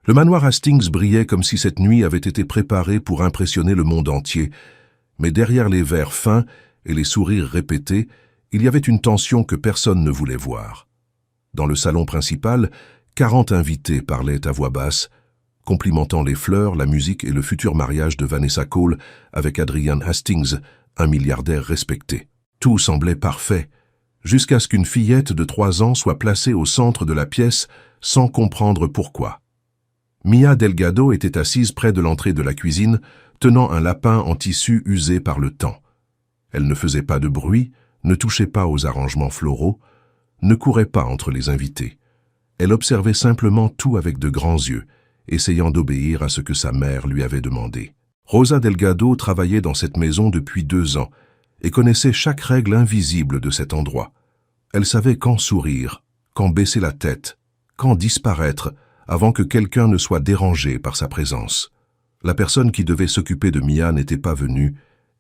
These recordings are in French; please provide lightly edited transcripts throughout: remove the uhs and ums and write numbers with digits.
Le manoir Hastings brillait comme si cette nuit avait été préparée pour impressionner le monde entier, mais derrière les verres fins et les sourires répétés, il y avait une tension que personne ne voulait voir. Dans le salon principal, 40 invités parlaient à voix basse, complimentant les fleurs, la musique et le futur mariage de Vanessa Cole avec Adrian Hastings, un milliardaire respecté. Tout semblait parfait, jusqu'à ce qu'une fillette de 3 ans soit placée au centre de la pièce sans comprendre pourquoi. Mia Delgado était assise près de l'entrée de la cuisine, tenant un lapin en tissu usé par le temps. Elle ne faisait pas de bruit, ne touchait pas aux arrangements floraux, ne courait pas entre les invités. Elle observait simplement tout avec de grands yeux, essayant d'obéir à ce que sa mère lui avait demandé. Rosa Delgado travaillait dans cette maison depuis 2 ans et connaissait chaque règle invisible de cet endroit. Elle savait quand sourire, quand baisser la tête, quand disparaître, avant que quelqu'un ne soit dérangé par sa présence. La personne qui devait s'occuper de Mia n'était pas venue,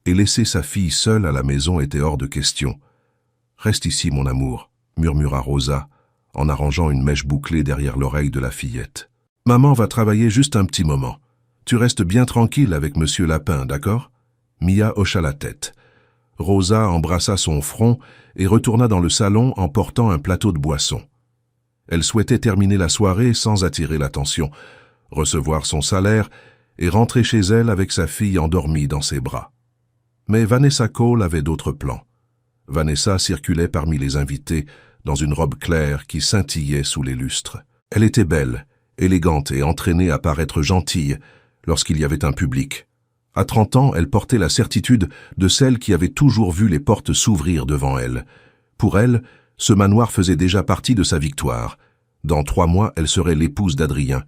et laisser sa fille seule à la maison était hors de question. « Reste ici, mon amour », murmura Rosa, en arrangeant une mèche bouclée derrière l'oreille de la fillette. « Maman va travailler juste un petit moment. Tu restes bien tranquille avec Monsieur Lapin, d'accord ?» Mia hocha la tête. Rosa embrassa son front et retourna dans le salon en portant un plateau de boissons. Elle souhaitait terminer la soirée sans attirer l'attention, recevoir son salaire et rentrer chez elle avec sa fille endormie dans ses bras. Mais Vanessa Cole avait d'autres plans. Vanessa circulait parmi les invités dans une robe claire qui scintillait sous les lustres. Elle était belle, élégante et entraînée à paraître gentille lorsqu'il y avait un public. À 30 ans, elle portait la certitude de celle qui avait toujours vu les portes s'ouvrir devant elle. Pour elle, ce manoir faisait déjà partie de sa victoire. Dans 3 mois, elle serait l'épouse d'Adrien,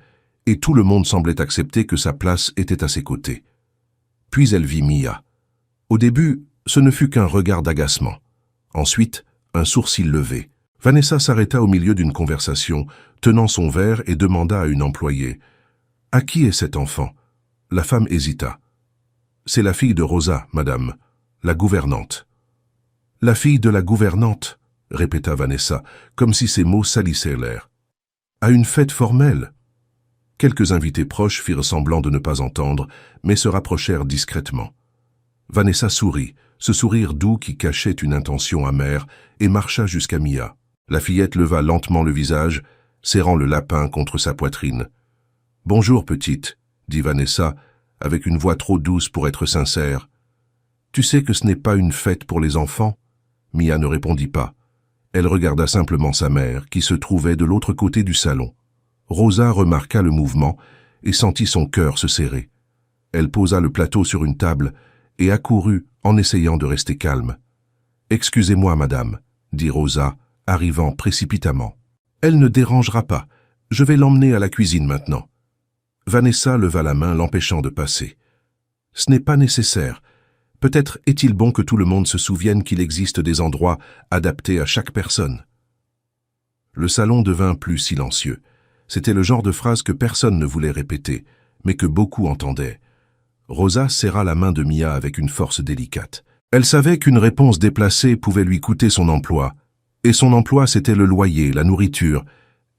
et tout le monde semblait accepter que sa place était à ses côtés. Puis elle vit Mia. Au début, ce ne fut qu'un regard d'agacement. Ensuite, un sourcil levé. Vanessa s'arrêta au milieu d'une conversation, tenant son verre et demanda à une employée « À qui est cet enfant ?» La femme hésita. « C'est la fille de Rosa, madame, la gouvernante. »« La fille de la gouvernante ?» répéta Vanessa, comme si ces mots salissaient l'air. « À une fête formelle ?» Quelques invités proches firent semblant de ne pas entendre, mais se rapprochèrent discrètement. Vanessa sourit, ce sourire doux qui cachait une intention amère, et marcha jusqu'à Mia. La fillette leva lentement le visage, serrant le lapin contre sa poitrine. « Bonjour, petite », dit Vanessa, avec une voix trop douce pour être sincère. « Tu sais que ce n'est pas une fête pour les enfants ?» Mia ne répondit pas. Elle regarda simplement sa mère, qui se trouvait de l'autre côté du salon. Rosa remarqua le mouvement et sentit son cœur se serrer. Elle posa le plateau sur une table et accourut en essayant de rester calme. « Excusez-moi, madame », dit Rosa, arrivant précipitamment. « Elle ne dérangera pas. Je vais l'emmener à la cuisine maintenant. » Vanessa leva la main, l'empêchant de passer. « Ce n'est pas nécessaire. Peut-être est-il bon que tout le monde se souvienne qu'il existe des endroits adaptés à chaque personne. » Le salon devint plus silencieux. C'était le genre de phrase que personne ne voulait répéter, mais que beaucoup entendaient. Rosa serra la main de Mia avec une force délicate. Elle savait qu'une réponse déplacée pouvait lui coûter son emploi. Et son emploi, c'était le loyer, la nourriture,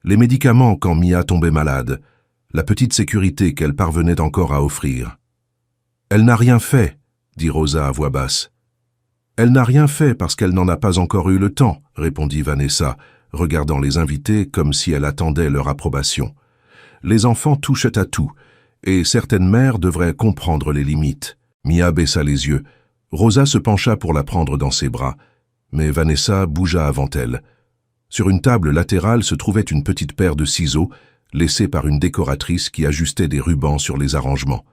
les médicaments quand Mia tombait malade, la petite sécurité qu'elle parvenait encore à offrir. « Elle n'a rien fait », dit Rosa à voix basse. « Elle n'a rien fait parce qu'elle n'en a pas encore eu le temps », répondit Vanessa, regardant les invités comme si elle attendait leur approbation. « Les enfants touchent à tout, et certaines mères devraient comprendre les limites. » Mia baissa les yeux. Rosa se pencha pour la prendre dans ses bras, mais Vanessa bougea avant elle. Sur une table latérale se trouvait une petite paire de ciseaux, laissée par une décoratrice qui ajustait des rubans sur les arrangements.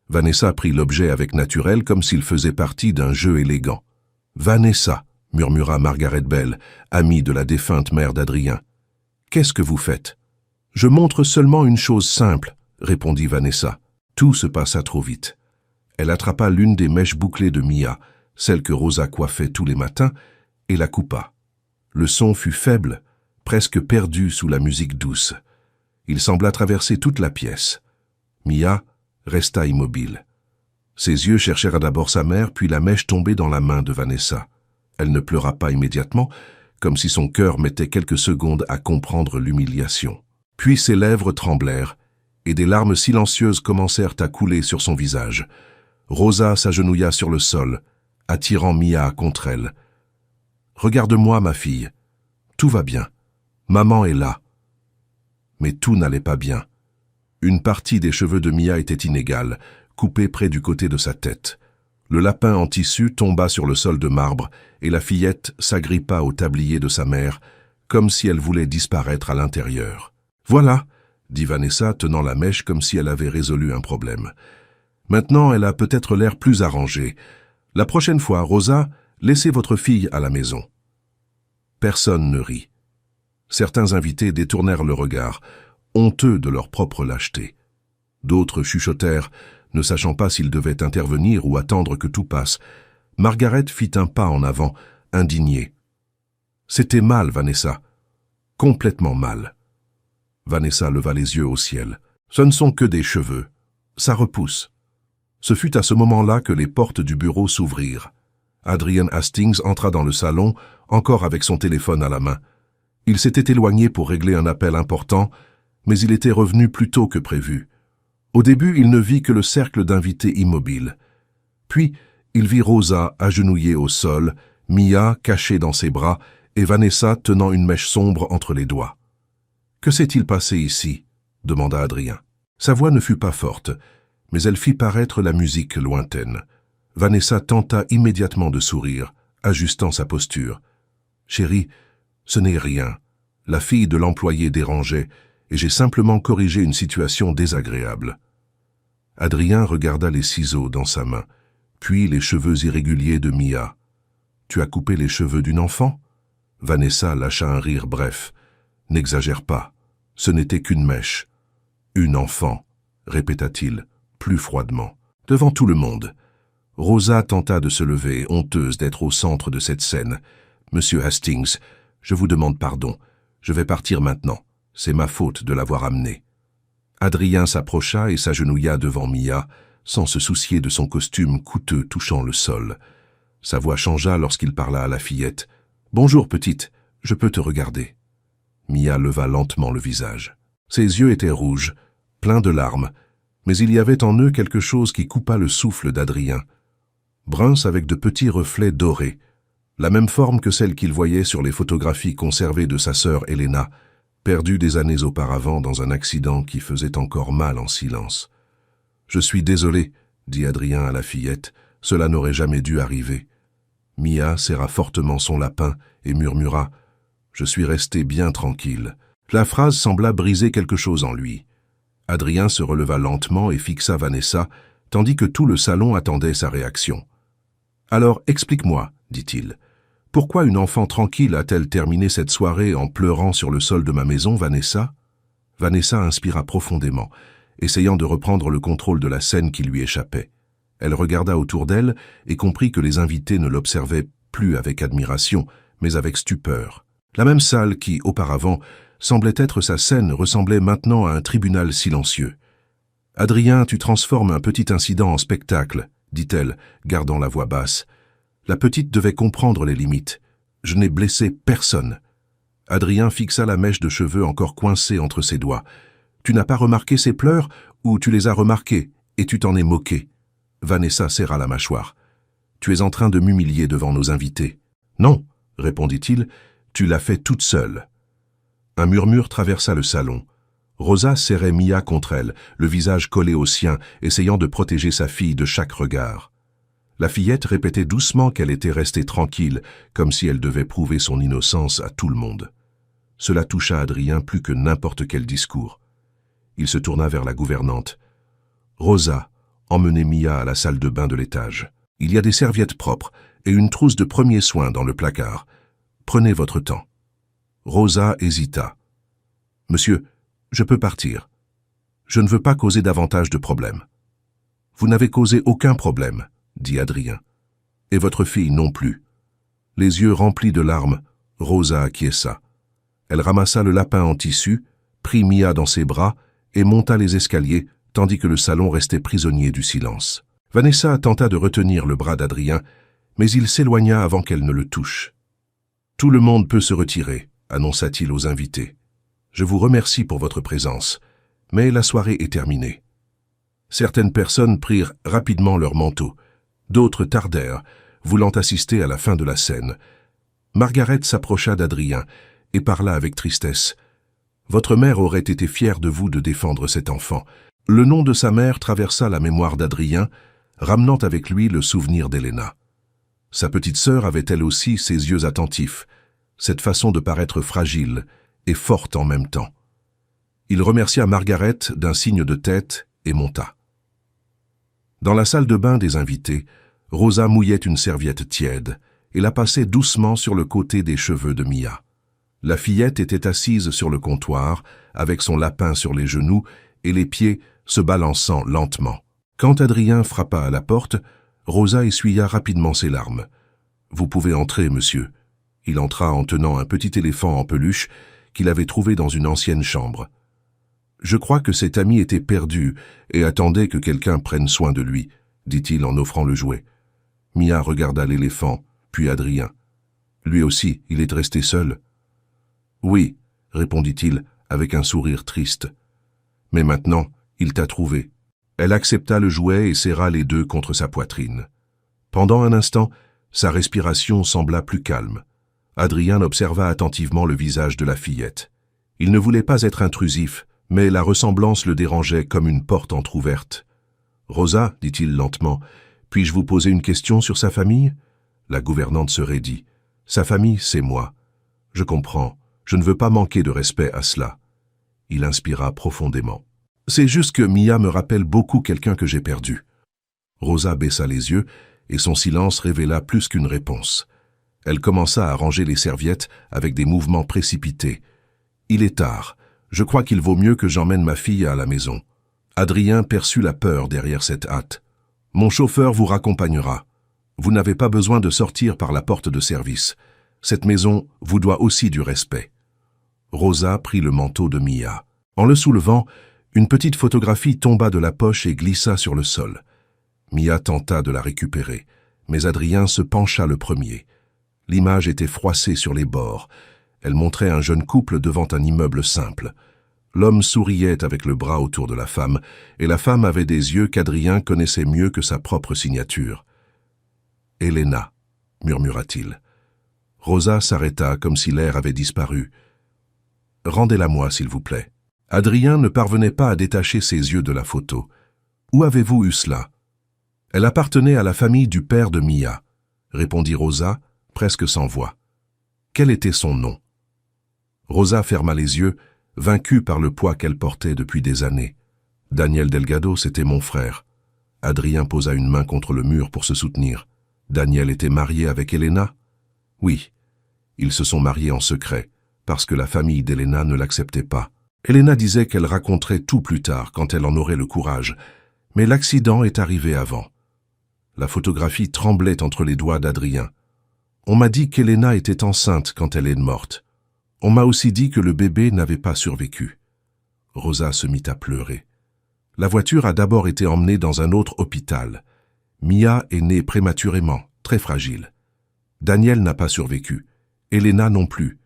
Vanessa prit l'objet avec naturel comme s'il faisait partie d'un jeu élégant. « Vanessa !» murmura Margaret Bell, amie de la défunte mère d'Adrien. « Qu'est-ce que vous faites ?»« Je montre seulement une chose simple, » répondit Vanessa. Tout se passa trop vite. Elle attrapa l'une des mèches bouclées de Mia, celle que Rosa coiffait tous les matins, et la coupa. Le son fut faible, presque perdu sous la musique douce. Il sembla traverser toute la pièce. Mia resta immobile. Ses yeux cherchèrent d'abord sa mère, puis la mèche tombait dans la main de Vanessa. Elle ne pleura pas immédiatement, comme si son cœur mettait quelques secondes à comprendre l'humiliation. Puis ses lèvres tremblèrent, et des larmes silencieuses commencèrent à couler sur son visage. Rosa s'agenouilla sur le sol, attirant Mia contre elle. « Regarde-moi, ma fille. Tout va bien. Maman est là. » Mais tout n'allait pas bien. Une partie des cheveux de Mia était inégale, coupée près du côté de sa tête. Le lapin en tissu tomba sur le sol de marbre et la fillette s'agrippa au tablier de sa mère, comme si elle voulait disparaître à l'intérieur. « Voilà !» dit Vanessa, tenant la mèche comme si elle avait résolu un problème. « Maintenant, elle a peut-être l'air plus arrangée. La prochaine fois, Rosa, laissez votre fille à la maison. » Personne ne rit. Certains invités détournèrent le regard, honteux de leur propre lâcheté. D'autres chuchotèrent, ne sachant pas s'ils devaient intervenir ou attendre que tout passe. Margaret fit un pas en avant, indignée. « C'était mal, Vanessa. Complètement mal. » Vanessa leva les yeux au ciel. « Ce ne sont que des cheveux. Ça repousse. » Ce fut à ce moment-là que les portes du bureau s'ouvrirent. Adrian Hastings entra dans le salon, encore avec son téléphone à la main. Il s'était éloigné pour régler un appel important, mais il était revenu plus tôt que prévu. Au début, il ne vit que le cercle d'invités immobiles. Puis, il vit Rosa agenouillée au sol, Mia cachée dans ses bras et Vanessa tenant une mèche sombre entre les doigts. « Que s'est-il passé ici ?» demanda Adrien. Sa voix ne fut pas forte, mais elle fit paraître la musique lointaine. Vanessa tenta immédiatement de sourire, ajustant sa posture. « Chérie, ce n'est rien. La fille de l'employé dérangeait, et j'ai simplement corrigé une situation désagréable. » Adrien regarda les ciseaux dans sa main, puis les cheveux irréguliers de Mia. « Tu as coupé les cheveux d'une enfant ?» Vanessa lâcha un rire bref. « N'exagère pas, ce n'était qu'une mèche. »« Une enfant », répéta-t-il, plus froidement, devant tout le monde. Rosa tenta de se lever, honteuse d'être au centre de cette scène. « Monsieur Hastings, je vous demande pardon. Je vais partir maintenant. C'est ma faute de l'avoir amené. » Adrien s'approcha et s'agenouilla devant Mia, sans se soucier de son costume coûteux touchant le sol. Sa voix changea lorsqu'il parla à la fillette. « Bonjour, petite, je peux te regarder. » Mia leva lentement le visage. Ses yeux étaient rouges, pleins de larmes, mais il y avait en eux quelque chose qui coupa le souffle d'Adrien. Bruns avec de petits reflets dorés, la même forme que celle qu'il voyait sur les photographies conservées de sa sœur Helena, perdue des années auparavant dans un accident qui faisait encore mal en silence. « Je suis désolé, » dit Adrien à la fillette, « cela n'aurait jamais dû arriver. » Mia serra fortement son lapin et murmura « Je suis resté bien tranquille. » La phrase sembla briser quelque chose en lui. Adrien se releva lentement et fixa Vanessa, tandis que tout le salon attendait sa réaction. « Alors, explique-moi, » dit-il. « Pourquoi une enfant tranquille a-t-elle terminé cette soirée en pleurant sur le sol de ma maison, Vanessa ?» Vanessa inspira profondément, essayant de reprendre le contrôle de la scène qui lui échappait. Elle regarda autour d'elle et comprit que les invités ne l'observaient plus avec admiration, mais avec stupeur. La même salle qui, auparavant, semblait être sa scène ressemblait maintenant à un tribunal silencieux. « Adrien, tu transformes un petit incident en spectacle, » dit-elle, gardant la voix basse. La petite devait comprendre les limites. Je n'ai blessé personne. Adrien fixa la mèche de cheveux encore coincée entre ses doigts. Tu n'as pas remarqué ses pleurs ou tu les as remarqués et tu t'en es moqué? Vanessa serra la mâchoire. Tu es en train de m'humilier devant nos invités. Non, répondit-il, tu l'as fait toute seule. Un murmure traversa le salon. Rosa serrait Mia contre elle, le visage collé au sien, essayant de protéger sa fille de chaque regard. La fillette répétait doucement qu'elle était restée tranquille, comme si elle devait prouver son innocence à tout le monde. Cela toucha Adrien plus que n'importe quel discours. Il se tourna vers la gouvernante. « Rosa, emmenez Mia à la salle de bain de l'étage. Il y a des serviettes propres et une trousse de premiers soins dans le placard. Prenez votre temps. » Rosa hésita. « Monsieur, je peux partir. Je ne veux pas causer davantage de problèmes. »« Vous n'avez causé aucun problème, » dit Adrien. « Et votre fille non plus. » Les yeux remplis de larmes, Rosa acquiesça. Elle ramassa le lapin en tissu, prit Mia dans ses bras et monta les escaliers, tandis que le salon restait prisonnier du silence. Vanessa tenta de retenir le bras d'Adrien, mais il s'éloigna avant qu'elle ne le touche. « Tout le monde peut se retirer, » annonça-t-il aux invités. « Je vous remercie pour votre présence, Mais la soirée est terminée. Certaines personnes prirent rapidement leur manteau, d'autres tardèrent, voulant assister à la fin de la scène. Margaret s'approcha d'Adrien et parla avec tristesse. « Votre mère aurait été fière de vous de défendre cet enfant. » Le nom de sa mère traversa la mémoire d'Adrien, ramenant avec lui le souvenir d'Helena. Sa petite sœur avait elle aussi ses yeux attentifs, cette façon de paraître fragile et forte en même temps. Il remercia Margaret d'un signe de tête et monta. Dans la salle de bain des invités, Rosa mouillait une serviette tiède et la passait doucement sur le côté des cheveux de Mia. La fillette était assise sur le comptoir, avec son lapin sur les genoux et les pieds se balançant lentement. Quand Adrien frappa à la porte, Rosa essuya rapidement ses larmes. « Vous pouvez entrer, monsieur. » Il entra en tenant un petit éléphant en peluche qu'il avait trouvé dans une ancienne chambre. « Je crois que cet ami était perdu et attendait que quelqu'un prenne soin de lui, » dit-il en offrant le jouet. Mia regarda l'éléphant, puis Adrien. Lui aussi, il est resté seul. « Oui, » répondit-il avec un sourire triste. « Mais maintenant, il t'a trouvé. » Elle accepta le jouet et serra les deux contre sa poitrine. Pendant un instant, sa respiration sembla plus calme. Adrien observa attentivement le visage de la fillette. Il ne voulait pas être intrusif, mais la ressemblance le dérangeait comme une porte entr'ouverte. « Rosa, dit-il lentement, puis-je vous poser une question sur sa famille ?» La gouvernante se raidit. « Sa famille, c'est moi. Je comprends. Je ne veux pas manquer de respect à cela. » Il inspira profondément. « C'est juste que Mia me rappelle beaucoup quelqu'un que j'ai perdu. » Rosa baissa les yeux et son silence révéla plus qu'une réponse. Elle commença à ranger les serviettes avec des mouvements précipités. « Il est tard. Je crois qu'il vaut mieux que j'emmène ma fille à la maison. » Adrien perçut la peur derrière cette hâte. « Mon chauffeur vous raccompagnera. Vous n'avez pas besoin de sortir par la porte de service. Cette maison vous doit aussi du respect. » Rosa prit le manteau de Mia. En le soulevant, une petite photographie tomba de la poche et glissa sur le sol. Mia tenta de la récupérer, mais Adrien se pencha le premier. L'image était froissée sur les bords. Elle montrait un jeune couple devant un immeuble simple. L'homme souriait avec le bras autour de la femme, et la femme avait des yeux qu'Adrien connaissait mieux que sa propre signature. « Helena » murmura-t-il. Rosa s'arrêta comme si l'air avait disparu. « Rendez-la-moi, s'il vous plaît. » Adrien ne parvenait pas à détacher ses yeux de la photo. « Où avez-vous eu cela ?»« Elle appartenait à la famille du père de Mia, » répondit Rosa, presque sans voix. « Quel était son nom ?» Rosa ferma les yeux, vaincue par le poids qu'elle portait depuis des années. « Daniel Delgado, c'était mon frère. » Adrien posa une main contre le mur pour se soutenir. « Daniel était marié avec Helena ?»« Oui. Ils se sont mariés en secret, parce que la famille d'Helena ne l'acceptait pas. Helena disait qu'elle raconterait tout plus tard, quand elle en aurait le courage. Mais l'accident est arrivé avant. » La photographie tremblait entre les doigts d'Adrien. « On m'a dit qu'Helena était enceinte quand elle est morte. On m'a aussi dit que le bébé n'avait pas survécu. » Rosa se mit à pleurer. La voiture a d'abord été emmenée dans un autre hôpital. Mia est née prématurément, très fragile. Daniel n'a pas survécu. Helena non plus.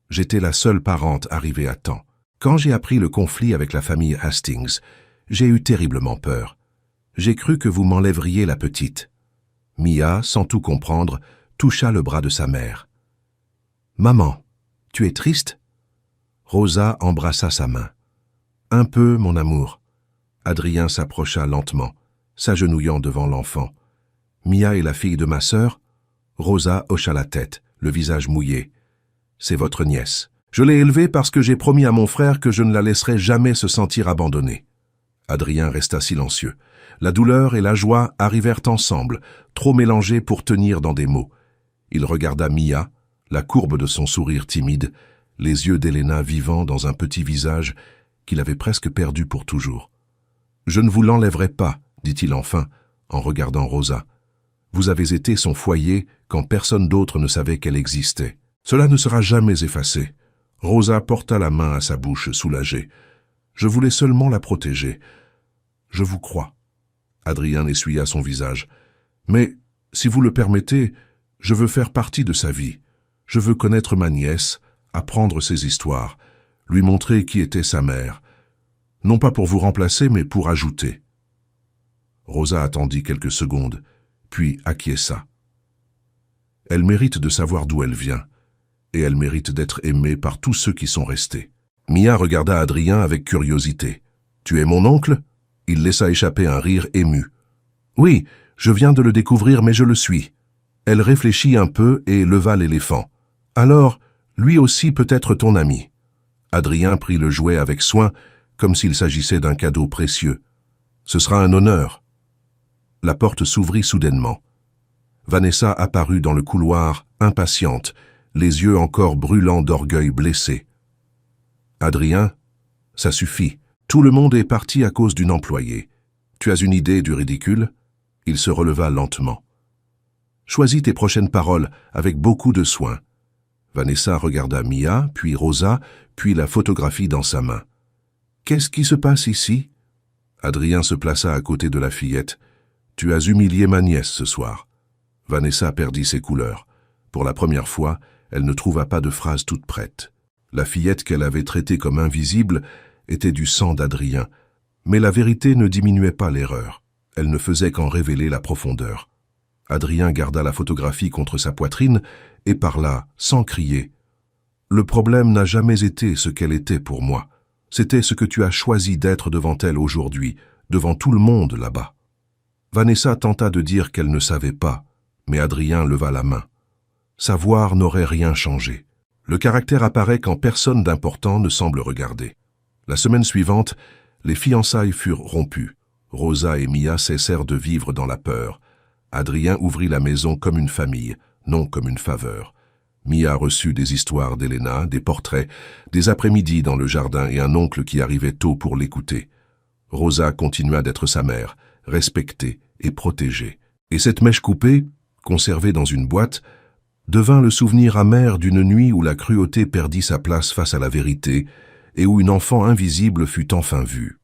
J'étais la seule parente arrivée à temps. Quand j'ai appris le conflit avec la famille Hastings, j'ai eu terriblement peur. J'ai cru que vous m'enlèveriez la petite. Mia, sans tout comprendre, toucha le bras de sa mère. « Maman, tu es triste ?» Rosa embrassa sa main. « Un peu, mon amour. » Adrien s'approcha lentement, s'agenouillant devant l'enfant. « Mia est la fille de ma sœur ?» Rosa hocha la tête, le visage mouillé. « C'est votre nièce. Je l'ai élevée parce que j'ai promis à mon frère que je ne la laisserai jamais se sentir abandonnée. » Adrien resta silencieux. La douleur et la joie arrivèrent ensemble, trop mélangées pour tenir dans des mots. Il regarda Mia, la courbe de son sourire timide, les yeux d'Helena vivants dans un petit visage qu'il avait presque perdu pour toujours. « Je ne vous l'enlèverai pas, » dit-il enfin, en regardant Rosa. « Vous avez été son foyer quand personne d'autre ne savait qu'elle existait. Cela ne sera jamais effacé. » Rosa porta la main à sa bouche soulagée. « Je voulais seulement la protéger. Je vous crois. » Adrien essuya son visage. « Mais, si vous le permettez, je veux faire partie de sa vie. Je veux connaître ma nièce, apprendre ses histoires, lui montrer qui était sa mère. Non pas pour vous remplacer, mais pour ajouter. Rosa attendit quelques secondes, puis acquiesça. Elle mérite de savoir d'où elle vient, et elle mérite d'être aimée par tous ceux qui sont restés. Mia regarda Adrien avec curiosité. « Tu es mon oncle ?» Il laissa échapper un rire ému. « Oui, je viens de le découvrir, mais je le suis. » Elle réfléchit un peu et leva l'éléphant. « Alors, lui aussi peut être ton ami. » Adrien prit le jouet avec soin, comme s'il s'agissait d'un cadeau précieux. « Ce sera un honneur. » La porte s'ouvrit soudainement. Vanessa apparut dans le couloir, impatiente, les yeux encore brûlants d'orgueil blessé. « Adrien, ça suffit. Tout le monde est parti à cause d'une employée. Tu as une idée du ridicule ?» Il se releva lentement. « Choisis tes prochaines paroles avec beaucoup de soin. » Vanessa regarda Mia, puis Rosa, puis la photographie dans sa main. « Qu'est-ce qui se passe ici ?» Adrien se plaça à côté de la fillette. « Tu as humilié ma nièce ce soir. » Vanessa perdit ses couleurs. Pour la première fois, elle ne trouva pas de phrase toute prête. La fillette qu'elle avait traitée comme invisible était du sang d'Adrien, mais la vérité ne diminuait pas l'erreur. Elle ne faisait qu'en révéler la profondeur. Adrien garda la photographie contre sa poitrine et parla, sans crier. « Le problème n'a jamais été ce qu'elle était pour moi. C'était ce que tu as choisi d'être devant elle aujourd'hui, devant tout le monde là-bas. » Vanessa tenta de dire qu'elle ne savait pas, mais Adrien leva la main. Savoir n'aurait rien changé. Le caractère apparaît quand personne d'important ne semble regarder. La semaine suivante, les fiançailles furent rompues. Rosa et Mia cessèrent de vivre dans la peur. Adrien ouvrit la maison comme une famille, non comme une faveur. Mia reçut des histoires d'Elena, des portraits, des après-midi dans le jardin et un oncle qui arrivait tôt pour l'écouter. Rosa continua d'être sa mère, respectée et protégée. Et cette mèche coupée, conservée dans une boîte, devint le souvenir amer d'une nuit où la cruauté perdit sa place face à la vérité et où une enfant invisible fut enfin vue.